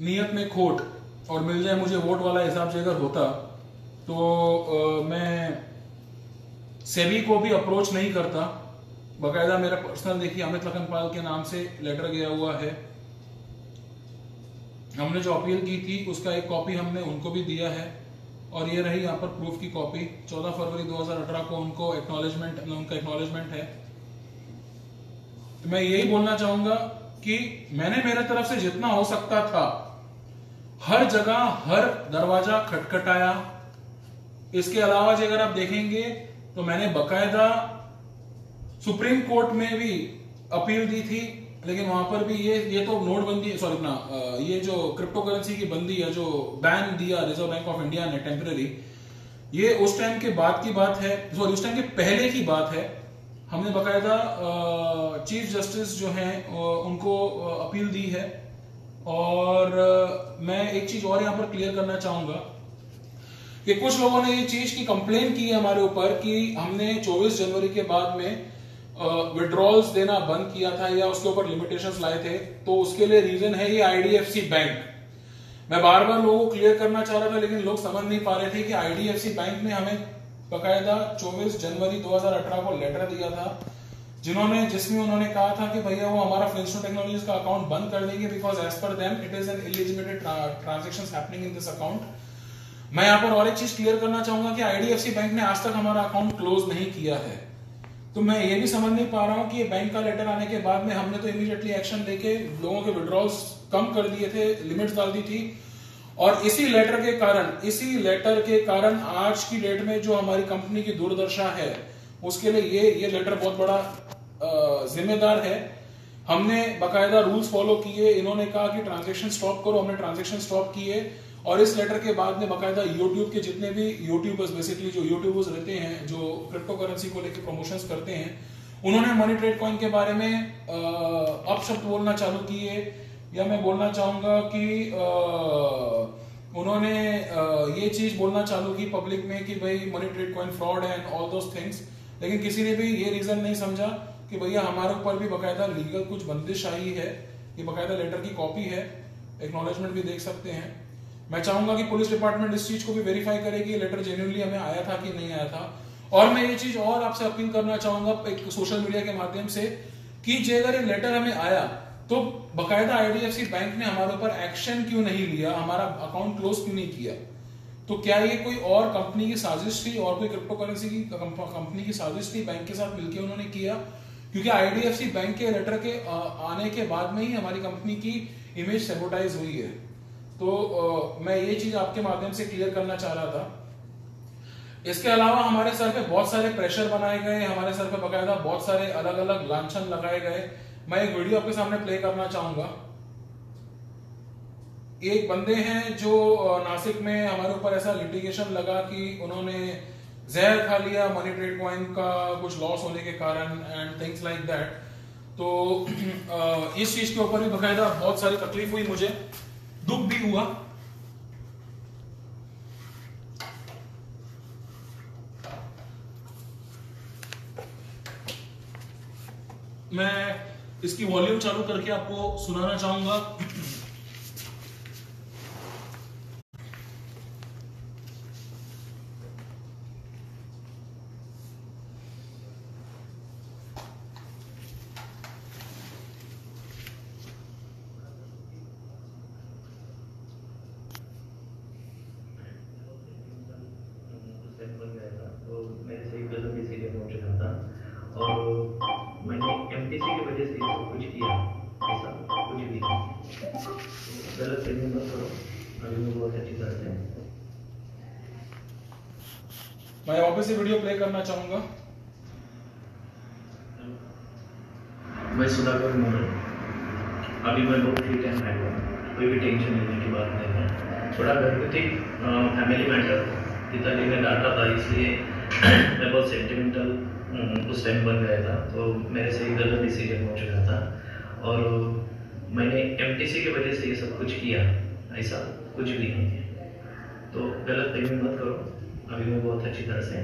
नियत में खोट और मिल जाए मुझे वोट वाला हिसाब से अगर होता तो मैं सेबी को भी अप्रोच नहीं करता। बकायदा मेरा पर्सनल देखिए अमित लखनपाल के नाम से लेटर गया हुआ है। हमने जो अपील की थी उसका एक कॉपी हमने उनको भी दिया है और ये रही यहाँ पर प्रूफ की कॉपी। 14 फरवरी 2018 को उनका एक्नॉलेजमेंट है। तो मैं यही बोलना चाहूंगा कि मैंने मेरे तरफ से जितना हो सकता था हर जगह हर दरवाजा खटखटाया। इसके अलावा अगर आप देखेंगे तो मैंने बकायदा सुप्रीम कोर्ट में भी अपील दी थी, लेकिन वहां पर भी ये तो नोटबंदी सॉरी ना ये जो क्रिप्टो करेंसी की बंदी है, जो बैन दिया रिजर्व बैंक ऑफ इंडिया ने टेम्पररी, ये उस टाइम के बाद की बात है, सॉरी उस टाइम के पहले की बात है। हमने बकायदा चीफ जस्टिस जो हैं उनको अपील दी है। और मैं एक चीज और यहां पर क्लियर करना चाहूंगा कि कुछ लोगों ने ये चीज की कंप्लेन की है हमारे ऊपर कि हमने 24 जनवरी के बाद में विड्रॉल्स देना बंद किया था या उसके ऊपर लिमिटेशंस लाए थे। तो उसके लिए रीजन है ये आईडीएफसी बैंक। मैं बार बार लोगों को क्लियर करना चाह रहा था लेकिन लोग समझ नहीं पा रहे थे कि आईडीएफसी बैंक ने हमें बकायदा 24 जनवरी 2018 को लेटर दिया था जिसमें उन्होंने कहा था कि भैया वो हमारा फ्लिंस्टोन टेक्नोलॉजीज का अकाउंट बंद कर देंगे because as per them it is an illegitimate transactions happening in this account. मैं यहाँ पर और एक चीज क्लियर करना चाहूंगा कि आईडीएफसी बैंक ने आज तक हमारा अकाउंट क्लोज नहीं किया है। तो मैं ये भी समझ नहीं पा रहा हूं कि ये बैंक का लेटर आने के बाद में हमने तो इमीडिएटली एक्शन लेके लोगों के विड्रॉल्स कम कर दिए थे, लिमिट्स डाल दी थी। और इसी लेटर के कारण आज की डेट में जो हमारी कंपनी की दुर्दशा है उसके लिए ये लेटर बहुत बड़ा जिम्मेदार है। हमने बकायदा रूल्स फॉलो किए। इन्होंने कहा कि ट्रांजैक्शन स्टॉप करो, हमने ट्रांजैक्शन स्टॉप किए। और इस लेटर के बाद में बकायदा यूट्यूब के जितने भी यूट्यूबर्स, बेसिकली जो यूट्यूबर्स रहते हैं जो क्रिप्टो करेंसी को लेकर प्रमोशंस करते हैं, उन्होंने मनी ट्रेड कॉइन के बारे में अपशब्द बोलना चालू किए। या मैं बोलना चाहूंगा कि उन्होंने ये चीज बोलना चालू की पब्लिक में कि भाई मनी ट्रेड कॉइन फ्रॉड है एंड ऑल दोस थिंग्स। लेकिन किसी ने भी ये रीजन नहीं समझा कि भैया हमारे ऊपर भी बकायदा लीगल कुछ बंदिश आई है। ये बकायदा लेटर की कॉपी है, एक्नॉलेजमेंट भी देख सकते हैं। मैं चाहूंगा कि पुलिस डिपार्टमेंट इस चीज को भी वेरीफाई करे कि ये लेटर जेन्युइनली हमें आया था कि नहीं आया था। और मैं ये चीज और आपसे अपील करना चाहूंगा एक सोशल मीडिया के माध्यम से कि अगर ये लेटर हमें आया तो बकायदा आईडीएफसी बैंक ने हमारे ऊपर एक्शन क्यों नहीं लिया, हमारा अकाउंट क्लोज क्यों नहीं किया। तो क्या ये कोई और कंपनी की साजिश थी और कोई क्रिप्टो करेंसी की कंपनी की साजिश थी, बैंक के साथ मिलकर उन्होंने किया? क्योंकि आईडीएफसी बैंक के लेटर के आने के बाद में ही हमारी कंपनी की इमेज सैबोटाइज हुई है। तो मैं ये चीज आपके माध्यम से क्लियर करना चाह रहा था। इसके अलावा हमारे सर पे बहुत सारे प्रेशर बनाए गए, हमारे सर पे बकायदा बहुत सारे अलग अलग लांछन लगाए गए। मैं एक वीडियो आपके सामने प्ले करना चाहूंगा। एक बंदे हैं जो नासिक में हमारे ऊपर ऐसा लिटिगेशन लगा कि उन्होंने जहर खा लिया मनी ट्रेड कॉइन का कुछ लॉस होने के कारण एंड थिंग्स लाइक दैट। तो इस चीज के ऊपर भी बकायदा बहुत सारी तकलीफ हुई, मुझे दुख भी हुआ। मैं इसकी वॉल्यूम चालू करके आपको सुनाना चाहूंगा। तो मेरे से एक गलत डिसीजन हो चुका था और मैंने एमटीसी की वजह से सब कुछ किया, ऐसा कुछ भी नहीं। गलत फीलिंग मत करो, अभी मैं बहुत अच्छी तरह से। मैं वापस ये वीडियो प्ले करना चाहूंगा। मैं सुधाकर मोहन, अभी मैं बहुत फिट एंड फाइन हूँ, कोई भी टेंशन लेने की बात नहीं है। थोड़ा घर पे थी फैमिली मैटर, पिताजी ने डांटा था इसलिए मैं बहुत सेंटिमेंटल उस टाइम बन गया था। तो मेरे से एक गलत डिसीजन हो चुका था और मैंने एमटीसी की वजह से ये सब कुछ किया, ऐसा कुछ भी नहीं है। तो गलत फीलिंग मत करो, अभी मैं बहुत अच्छी तरह से।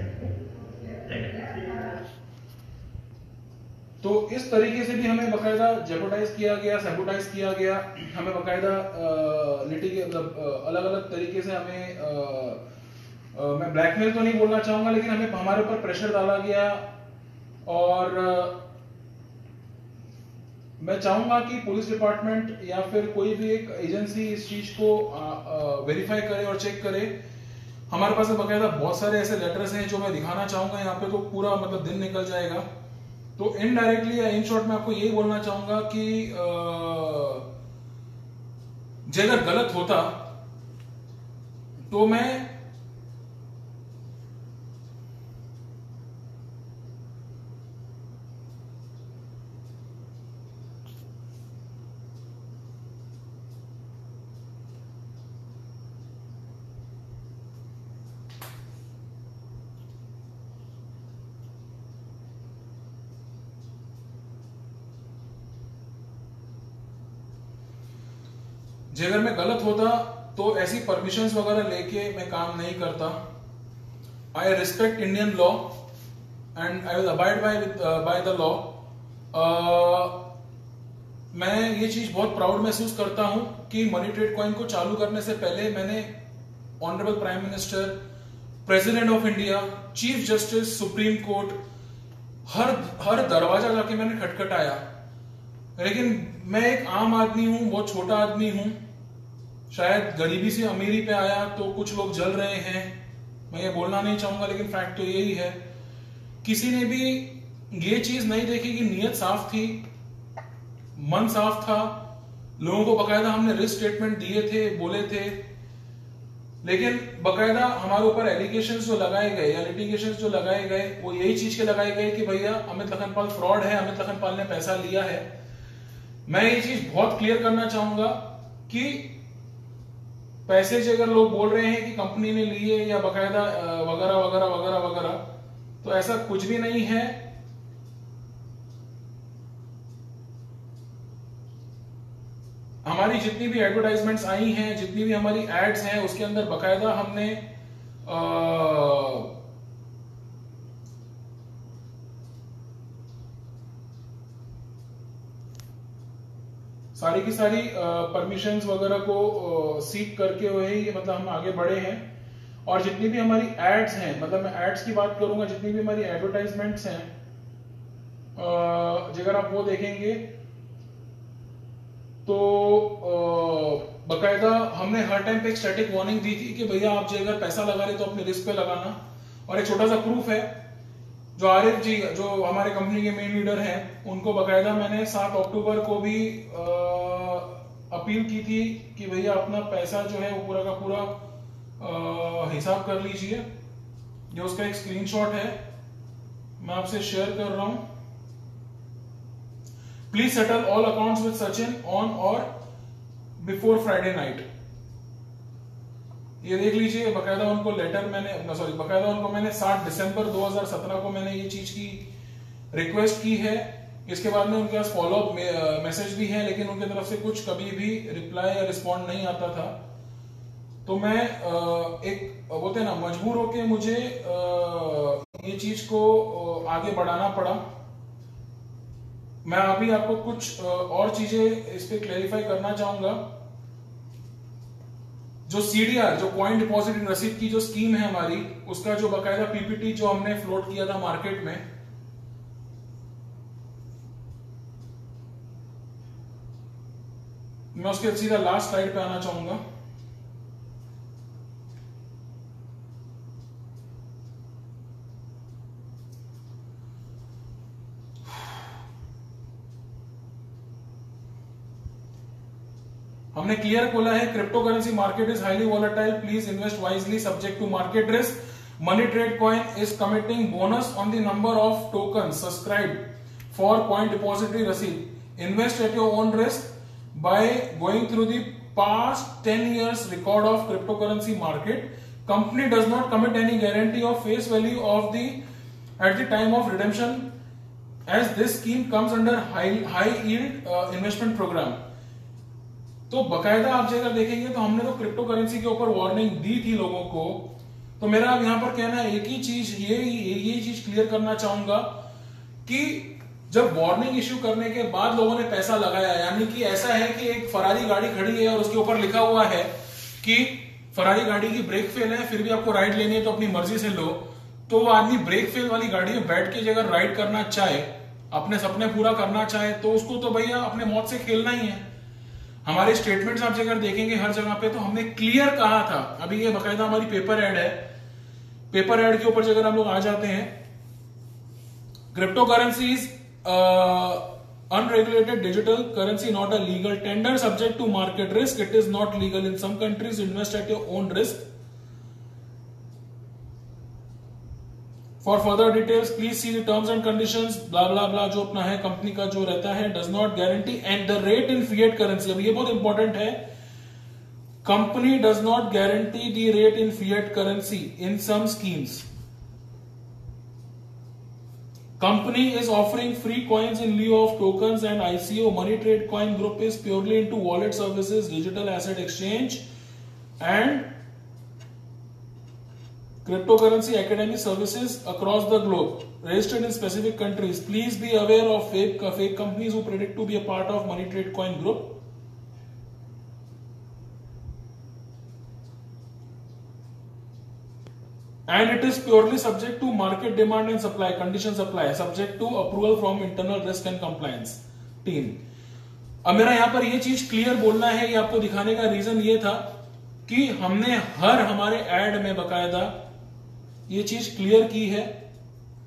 Thank you. तो इस तरीके से भी हमें बकायदा जेपोटाइज किया गया, सैबोटाइज किया गया। हमें बकायदा मतलब अलग अलग तरीके से हमें मैं ब्लैकमेल तो नहीं बोलना चाहूंगा, लेकिन हमें हमारे ऊपर प्रेशर डाला गया। और मैं चाहूंगा कि पुलिस डिपार्टमेंट या फिर कोई भी एक एजेंसी इस चीज को वेरीफाई करे और चेक करे। हमारे पास बकायदा बहुत सारे ऐसे लेटर्स हैं जो मैं दिखाना चाहूंगा यहाँ पे, तो पूरा मतलब दिन निकल जाएगा। तो इनडायरेक्टली या इन शॉर्ट में आपको यही बोलना चाहूंगा कि जे अगर गलत होता तो मैं अगर मैं गलत होता तो ऐसी परमिशंस वगैरह लेके मैं काम नहीं करता। I respect Indian law and I will abide by the law. मैं ये चीज बहुत प्राउड महसूस करता हूं कि मनी ट्रेड कॉइन को चालू करने से पहले मैंने honourable prime minister, president of India, chief justice supreme court, हर दरवाजा जाके मैंने खटखटाया। लेकिन मैं एक आम आदमी हूं, बहुत छोटा आदमी हूं, शायद गरीबी से अमीरी पे आया तो कुछ लोग जल रहे हैं। मैं ये बोलना नहीं चाहूंगा, लेकिन फैक्ट तो यही है। किसी ने भी ये चीज नहीं देखी कि नीयत साफ थी, मन साफ था, लोगों को बकायदा हमने रिस्क स्टेटमेंट दिए थे, बोले थे। लेकिन बकायदा हमारे ऊपर एलिगेशंस जो लगाए गए या लिटिगेशंस जो लगाए गए वो यही चीज के लगाए गए कि भैया अमित लखनपाल फ्रॉड है, अमित लखनपाल ने पैसा लिया है। मैं ये चीज बहुत क्लियर करना चाहूंगा कि पैसे जो अगर लोग बोल रहे हैं कि कंपनी ने लिए या बकायदा वगैरह वगैरह वगैरह वगैरह, तो ऐसा कुछ भी नहीं है। हमारी जितनी भी एडवर्टाइजमेंट्स आई हैं, जितनी भी हमारी एड्स हैं, उसके अंदर बकायदा हमने सारी की सारी परमिशंस वगैरह को सीक करके वही मतलब हम आगे बढ़े हैं। और जितनी भी हमारी एड्स हैं, मतलब मैं एड्स की बात करूंगा, जितनी भी हमारी एडवर्टाइजमेंट्स हैं, अगर आप वो देखेंगे तो बकायदा हमने हर टाइम पे एक स्टैटिक वार्निंग दी थी कि भैया आप जो अगर पैसा लगा रहे तो अपने रिस्क पे लगाना। और एक छोटा सा प्रूफ है, जो आरिफ जी जो हमारे कंपनी के मेन लीडर हैं, उनको बकायदा मैंने 7 अक्टूबर को भी अपील की थी कि भैया अपना पैसा जो है वो पूरा का पूरा हिसाब कर लीजिए। ये उसका एक स्क्रीनशॉट है, मैं आपसे शेयर कर रहा हूं। Please settle all accounts with Sachin on और बिफोर फ्राइडे नाइट। ये देख लीजिए, बकायदा उनको लेटर मैंने बकायदा उनको मैंने 7 दिसंबर 2017 को मैंने ये चीज की रिक्वेस्ट की है। इसके बाद में उनके पास फॉलोअप मैसेज भी है, लेकिन उनकी तरफ से कुछ कभी भी रिप्लाई या रिस्पॉन्ड नहीं आता था। तो मैं एक बोलते हैं ना, मजबूर होके मुझे ये चीज को आगे बढ़ाना पड़ा। मैं अभी आपको कुछ और चीजें इस पे क्लैरिफाई करना चाहूंगा। जो सीडीआर, जो पॉइंट डिपॉजिट इन रसीद की जो स्कीम है हमारी, उसका जो बकायदा पीपीटी जो हमने फ्लोट किया था मार्केट में, मैं उसके सीधा लास्ट स्लाइड पे आना चाहूंगा। हमने क्लियर बोला है, crypto currency market is highly volatile, please invest wisely subject to market risk. Money trade coin is committing bonus on the number of token subscribed for point depository रसीद। Invest at your own risk by going through the past 10 years record of cryptocurrency market. Company does not commit any guarantee of face value of the at the time of redemption, as this scheme comes under high yield investment program. तो बकायदा आप अगर देखेंगे तो हमने तो crypto currency के ऊपर वार्निंग दी थी लोगों को। तो मेरा अब यहां पर कहना है एक ही चीज, ये चीज क्लियर करना चाहूंगा कि जब वार्निंग इश्यू करने के बाद लोगों ने पैसा लगाया, यानी कि ऐसा है कि एक फरारी गाड़ी खड़ी है और उसके ऊपर लिखा हुआ है कि फरारी गाड़ी की ब्रेक फेल है, फिर भी आपको राइड लेनी है तो अपनी मर्जी से लो, तो वो आदमी ब्रेक फेल वाली गाड़ी में बैठ के अगर राइड करना चाहे, अपने सपने पूरा करना चाहे, तो उसको तो भैया अपने मौत से खेलना ही है। हमारे स्टेटमेंट्स आप अगर देखेंगे हर जगह पे, तो हमने क्लियर कहा था, अभी ये बकायदा हमारी पेपर एड है, पेपर एड के ऊपर अगर हम लोग आ जाते हैं, crypto currencies unregulated digital currency, not a legal tender, subject to market risk. It is not legal in some countries. Invest at your own risk. For further details, please see the terms and conditions. Blah blah blah जो अपना है company का जो रहता है, does not guarantee and the rate in fiat currency. अब ये बहुत इंपॉर्टेंट है, company does not guarantee the rate in fiat currency in some schemes. Company is offering free coins in lieu of tokens and ICO. Money Trade Coin Group is purely into wallet services, digital asset exchange and cryptocurrency academy services across the globe. Registered in specific countries. Please be aware of fake companies who predict to be a part of Money Trade Coin Group. And it is purely subject to market demand and supply, conditions apply, subject to approval from internal risk and compliance team. अब मेरा यहां पर ये चीज clear बोलना है, ये आपको दिखाने का रीजन ये था कि हमने हर हमारे एड में बकायदा ये चीज क्लियर की है।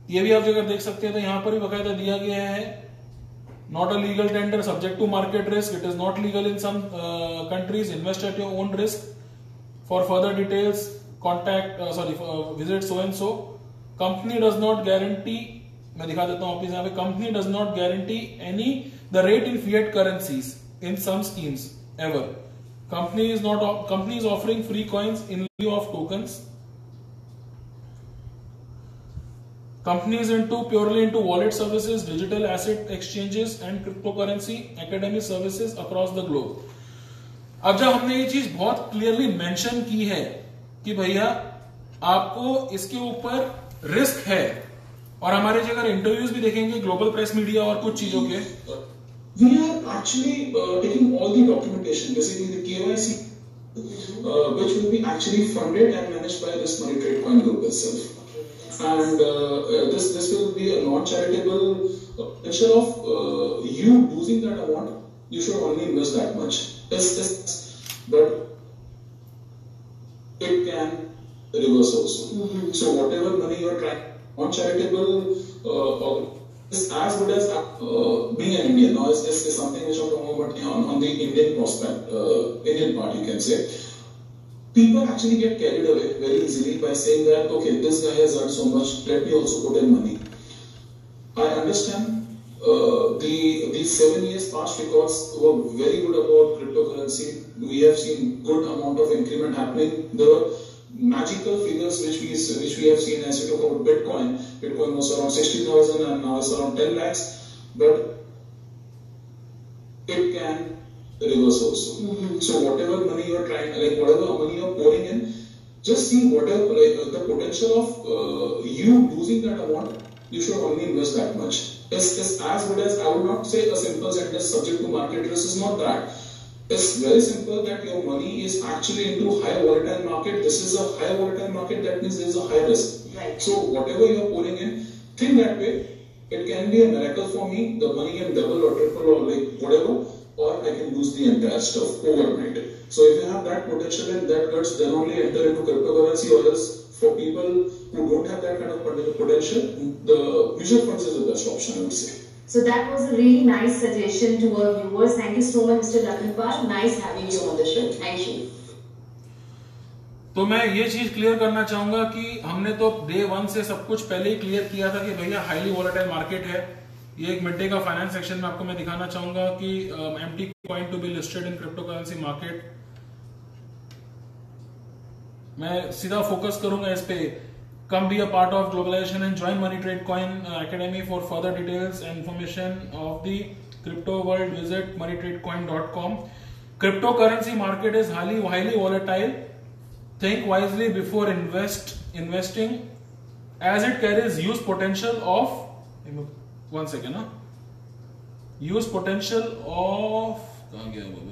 ये भी आप अगर देख सकते हैं तो यहां पर भी बकायदा दिया गया है, not a legal tender, subject to market risk, it is not legal in some countries, invest at your own risk, for further details contact visit so and so. Company does not guarantee, मैं दिखा देता हूं वापस यहाँ पे, company does not guarantee any the rate in fiat currencies in some schemes ever. Company is offering free coins in lieu of tokens. Company is purely into wallet services, digital asset exchanges and cryptocurrency academy services across the globe. अब जब हमने ये चीज बहुत clearly mention की है कि भैया आपको इसके ऊपर रिस्क है, और हमारे अगर इंटरव्यूज भी देखेंगे ग्लोबल प्रेस मीडिया और कुछ चीजों के, we are actually taking all the documentation, basically the KYC, which will be actually funded and managed by this Money Trade Coin Group itself, and this will be a non-charitable instead of you losing that amount, you should only invest that much. But it can reverse also. So whatever money you are trying, non-charitable is as good as being an Indian. Now is something which I'm talking about on the Indian prospect, Indian part you can say. People actually get carried away very easily by saying that, okay, this guy has earned so much, let me also put in money. I understand the 7 years past records were very good about cryptocurrency. We have seen good amount of increment happening. There were magical figures which we have seen as we talk about Bitcoin. Bitcoin was around 60,000 and now it's around 10 lakhs. But it can reverse also. So whatever money you are trying, like whatever money you are pouring in, just see whatever the potential of you losing that amount, you should only invest that much. It's as good as, I would not say a simple sentence subject to market risk is not that. It's very simple that your money is actually into high volatile market. This is a high volatile market, that means there is a high risk. Right. So whatever you are pouring in, think that way. It can be a miracle for me. The money can double or triple or like whatever, or I can lose the entire stuff overnight. So if you have that potential and that guts, then only enter into cryptocurrency, or else for people who don't have that kind of potential, the mutual funds is the best option, I would say. So that was a really nice suggestion to our viewers. Thank you so much, Mr. Lakhanpal. Nice having you on the show. Thank you. तो मैं ये चीज clear करना चाहूंगा कि हमने तो day 1 से सब कुछ पहले ही क्लियर किया था कि भैया हाईली वोलेटाइल मार्केट है। ये एक मिड डे का फाइनेंस सेक्शन में आपको मैं दिखाना चाहूंगा कि empty coin to be listed in cryptocurrency market. मैं सीधा फोकस करूंगा इस पे, come be a part of globalization and join Money Trade Coin Academy. For further details and information of the crypto world, visit moneytradecoin.com. Cryptocurrency market is highly volatile. Think wisely before investing, as it carries huge potential of, one second, use potential of, कहां गया बाबा,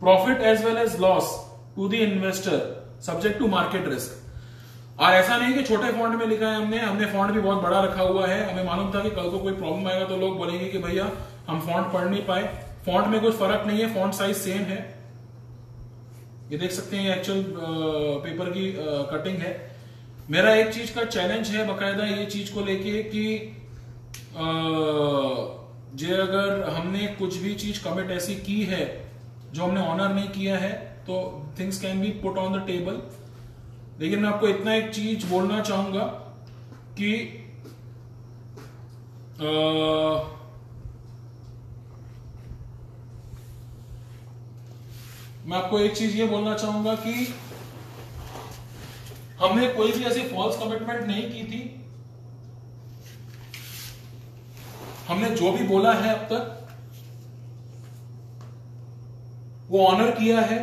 profit as well as loss to the investor subject to market risk. और ऐसा नहीं कि छोटे font में लिखा है, हमने फॉन्ट भी बहुत बड़ा रखा हुआ है। हमें मालूम था कि कल को कोई प्रॉब्लम आएगा तो लोग बोलेंगे कि भैया हम फॉन्ट पढ़ नहीं पाए। फॉन्ट में कुछ फर्क नहीं है, फॉन्ट साइज सेम है। ये देख सकते हैं एक्चुअल पेपर की कटिंग है। मेरा एक चीज का चैलेंज है बकायदा ये चीज को लेके कि जे अगर हमने कुछ भी चीज कमिट ऐसी की है जो हमने ऑनर नहीं किया है तो things can be put on the table. लेकिन मैं आपको इतना एक चीज बोलना चाहूंगा कि मैं आपको एक चीज ये बोलना चाहूंगा कि हमने कोई भी ऐसी फॉल्स कमिटमेंट नहीं की थी। हमने जो भी बोला है अब तक वो ऑनर किया है।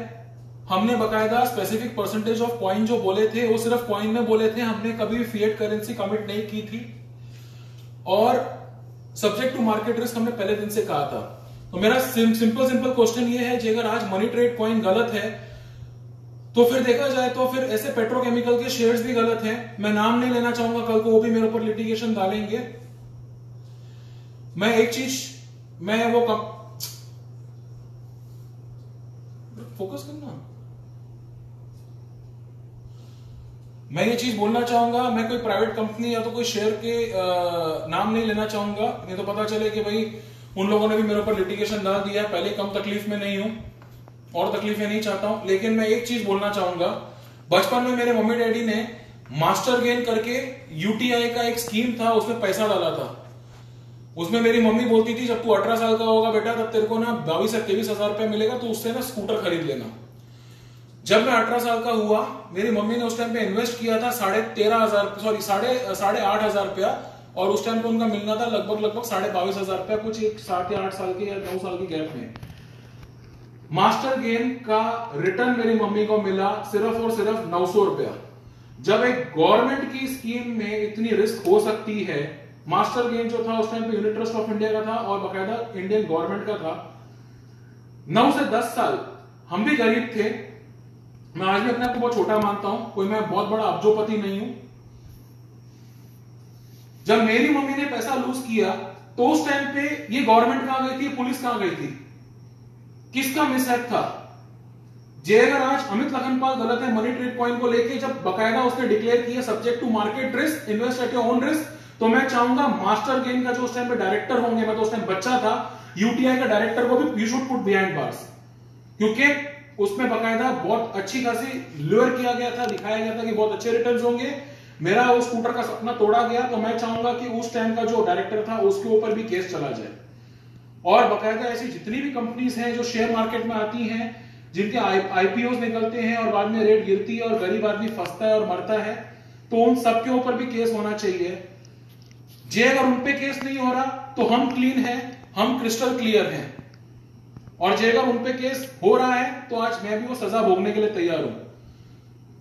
हमने बकायदा स्पेसिफिक परसेंटेज ऑफ कॉइन जो बोले थे वो सिर्फ कॉइन में बोले थे, हमने कभी भी फिएट करेंसी कमिट नहीं की थी। और सब्जेक्ट टू मार्केट रिस्क हमने पहले दिन से कहा था। तो मेरा सिंपल क्वेश्चन ये है कि अगर आज मनी ट्रेड कॉइन गलत है तो फिर देखा जाए तो फिर ऐसे पेट्रोकेमिकल के शेयर्स भी गलत हैं। मैं नाम नहीं लेना चाहूंगा, कल को वो भी मेरे ऊपर लिटिगेशन डालेंगे। मैं एक चीज फोकस करना, मैं ये चीज बोलना चाहूंगा, मैं कोई प्राइवेट कंपनी या तो कोई शेयर के नाम नहीं लेना चाहूंगा। नहीं तो पता चले कि भाई उन लोगों ने भी मेरे ऊपर लिटिगेशन डाल दिया। पहले कम तकलीफ में नहीं हूं और तकलीफें नहीं चाहता हूं। लेकिन मैं एक चीज बोलना चाहूंगा, बचपन में मेरे मम्मी डैडी ने मास्टर गेन करके यूटीआई का एक स्कीम था, उसमें पैसा डाला था। उसमें मेरी मम्मी बोलती थी जब तू 18 साल का होगा बेटा तब तेरे को ना 22 से 23 हजार रुपया मिलेगा, तो उससे ना स्कूटर खरीद लेना। जब मैं 18 साल का हुआ मेरी मम्मी ने उस टाइम पे इन्वेस्ट किया था 8,500 रुपया, और उस टाइम पे उनका मिलना था लगभग 22,500 रुपया, कुछ एक 7 या 8 साल के या 9 साल की गैप में। मास्टर गेन का रिटर्न मेरी मम्मी को मिला सिर्फ और सिर्फ 900 रुपया। जब एक गवर्नमेंट की स्कीम में इतनी रिस्क हो सकती है, मास्टर गेन जो था उस टाइम पे यूनिट ट्रस्ट ऑफ इंडिया का था और बकायदा इंडियन गवर्नमेंट का था। 9 से 10 साल हम भी गरीब थे। मैं आज भी अपने आप को बहुत छोटा मानता हूं, कोई मैं बहुत बड़ा अब्जोपति नहीं हूं। जब मेरी मम्मी ने पैसा लूज किया तो उस टाइम पे ये गवर्नमेंट कहां गई थी, पुलिस कहां गई थी, किसका मिसहैप था? जे अगर आज अमित लखनपाल गलत है मनी ट्रेड कॉइन को लेके, जब बकायदा उसने डिक्लेयर किया subject to market risk, invest at your own risk, तो मैं चाहूंगा मास्टर गेन का जो उस टाइम पे डायरेक्टर होंगे, मैं तो उस टाइम बच्चा था, यूटीआई का डायरेक्टर को भी you should put behind bars, क्योंकि उसमें बकायदा बहुत अच्छी खासी ल्योर किया गया था, दिखाया गया था कि बहुत अच्छे रिटर्न्स होंगे। मेरा उस स्कूटर का सपना तोड़ा गया, तो मैं चाहूंगा कि उस टाइम का जो डायरेक्टर था उसके ऊपर भी केस चला जाए। और बकायदा ऐसी जितनी भी कंपनीज हैं जो शेयर मार्केट में आती हैं, जिनके आईपीओ निकलते हैं और बाद में रेट गिरती है और गरीब आदमी फंसता है और मरता है, तो उन सबके ऊपर भी केस होना चाहिए। जे अगर उन पे केस नहीं हो रहा तो हम क्लीन हैं, हम क्रिस्टल क्लियर हैं, और जे अगर उन पे केस हो रहा है तो आज मैं भी वो सजा भोगने के लिए तैयार हूं।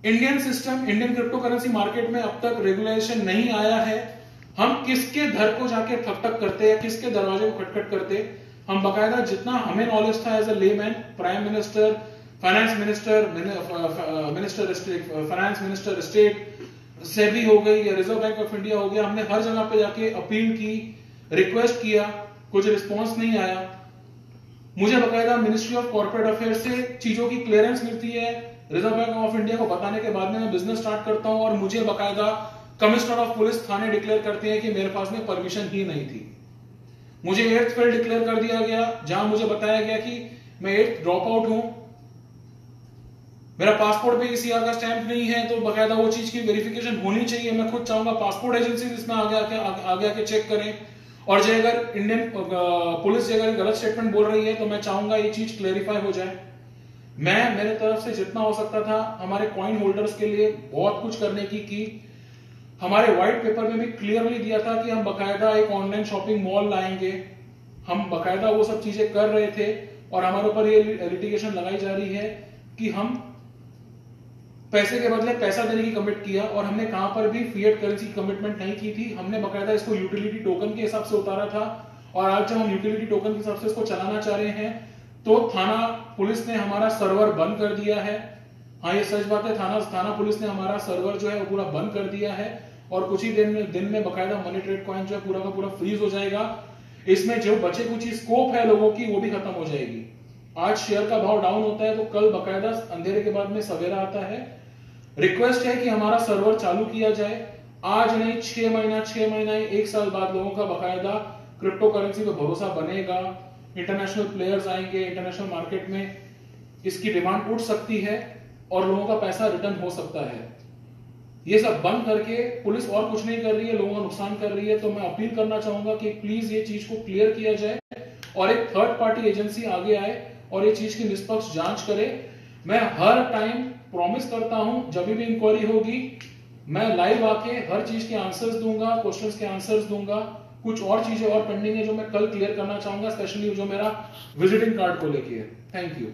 Indian system, Indian crypto currency market में अब तक रेगुलेशन नहीं आया है। हम किसके घर को जाके ठक करते हैं, किसके दरवाजे को खटखट करते? हम बकायदा जितना हमें नॉलेज था as a layman, prime minister, finance minister, finance minister state, SEBI हो गई या रिजर्व बैंक ऑफ इंडिया हो गया, हमने हर जगह पे जाके अपील की, रिक्वेस्ट किया, कुछ रिस्पॉन्स नहीं आया। मुझे बकायदा मिनिस्ट्री ऑफ कॉर्पोरेट अफेयर्स से चीजों की क्लियरेंस मिलती है, रिजर्व बैंक ऑफ इंडिया को बताने के बाद में मैं बिजनेस स्टार्ट करता हूं, और मुझे बकायदा commissioner of police Thane declare करते हैं कि मेरे पास में परमिशन ही नहीं थी। मुझे 8th फेल डिक्लेयर कर दिया गया, जहां मुझे बताया गया कि मैं 8th ड्रॉप आउट हूं, मेरा पासपोर्ट पे ईसीआर का स्टैंप नहीं है, तो बकायदा वो चीज की वेरिफिकेशन होनी चाहिए। मैं खुद चाहूंगा पासपोर्ट एजेंसी इसमें आगे आके चेक करें, और जो अगर इंडियन पुलिस जो अगर गलत स्टेटमेंट बोल रही है तो मैं चाहूंगा ये चीज क्लेरिफाई हो जाए। मैं मेरे तरफ से जितना हो सकता था हमारे कॉइन होल्डर्स के लिए बहुत कुछ करने की हमारे व्हाइट पेपर में भी क्लियरली दिया था कि हम बकायदा एक ऑनलाइन शॉपिंग मॉल लाएंगे, हम बकायदा वो सब चीजें कर रहे थे, और हमारे ऊपर ये लिटिगेशन लगाई जा रही है कि हम पैसे के बदले पैसा देने की कमिट किया, और हमने कहां पर भी फिएट करेंसी कमिटमेंट नहीं की थी। हमने बकायदा इसको यूटिलिटी टोकन के हिसाब से उतारा था, और आज जब हम यूटिलिटी टोकन के हिसाब से इसको चलाना चाह रहे हैं तो थाना पुलिस ने हमारा सर्वर बंद कर दिया है। हाँ, ये सच बात है, थाना पुलिस ने हमारा सर्वर जो है वो पूरा बंद कर दिया है और कुछ ही दिन में बकायदा मनी ट्रेड कॉइन जो है पूरा का पूरा फ्रीज हो जाएगा। इसमें जो बचे कुछ ही स्कोप है लोगों की वो भी खत्म हो जाएगी। आज शेयर का भाव डाउन होता है तो कल बकायदा अंधेरे के बाद में सवेरा आता है। रिक्वेस्ट है कि हमारा सर्वर चालू किया जाए, आज नहीं 6 महीना 1 साल बाद लोगों का बकायदा क्रिप्टो करेंसी पे भरोसा बनेगा। इंटरनेशनल प्लेयर्स आएंगे, इंटरनेशनल मार्केट में इसकी डिमांड उठ सकती है और लोगों का पैसा रिटर्न हो सकता है। ये सब बंद करके पुलिस और कुछ नहीं कर रही है, लोगों का नुकसान कर रही है। तो मैं अपील करना चाहूंगा कि प्लीज ये चीज को क्लियर किया जाए और एक थर्ड पार्टी एजेंसी आगे आए और ये चीज की निष्पक्ष जांच करे। मैं हर टाइम प्रॉमिस करता हूं जब भी इंक्वायरी होगी मैं लाइव आके हर चीज के आंसर्स दूंगा, क्वेश्चंस के आंसर्स दूंगा। कुछ और चीजें और पेंडिंग है जो मैं कल क्लियर करना चाहूंगा, स्पेशली जो मेरा विजिटिंग कार्ड को लेके है। Thank you.